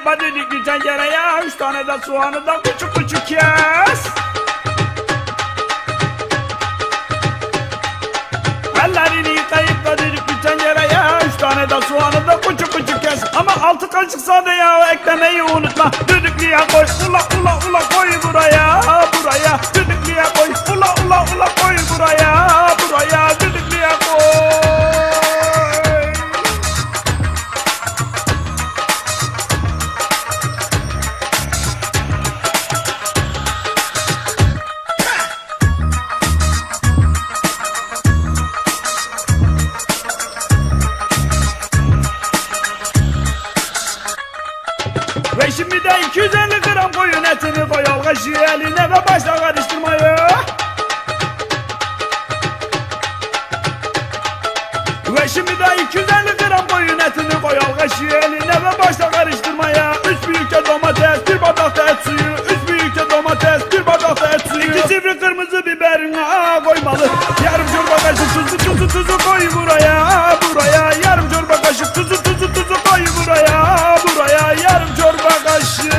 yapma düdüklü tencereye, 3 tane de soğanı da küçük küçük kes. Ellerini yıkayıp da düdüklü tencereye, 3 tane de soğanı da küçük küçük kes. Ama 6 kaşık sade yağı eklemeyi unutma. Düdüklüye koy, ula ula ula koy buraya, buraya. Düdüklüye koy, ula ula ula koy buraya, buraya. Düdüklüye koy. Ve şimdi de 250 gram koyun etini koy, al kaşığı eline ve başla karıştırmaya. Ve şimdi de 250 gram koyun etini koy, al kaşığı eline ve başla karıştırmaya. 3 büyük de domates, 1 bardak da et suyu. 3 büyük de domates, 1 bardak da et suyu. 2 sivri kırmızı biberini koymalı. Yarım çorba kaşık tuzu koy buraya, buraya. Yarım çorba kaşık tuzu koy buraya, buraya. Yarım çorba kaşık.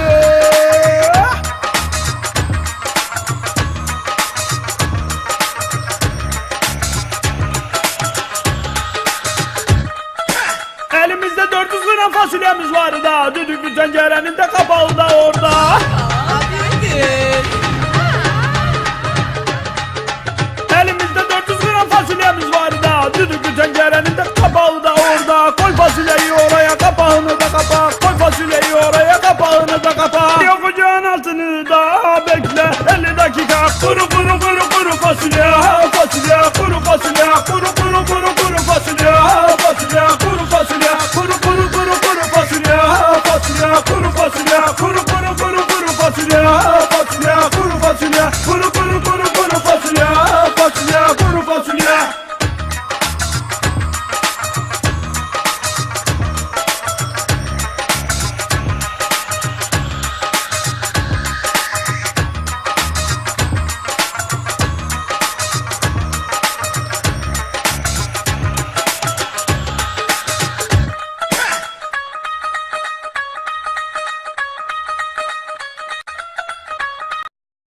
Elimizde 400 gram fasulyemiz var da, düdüklü tencerenin de kapağı da orada. Elimizde 400 gram fasulyemiz var da, düdüklü tencerenin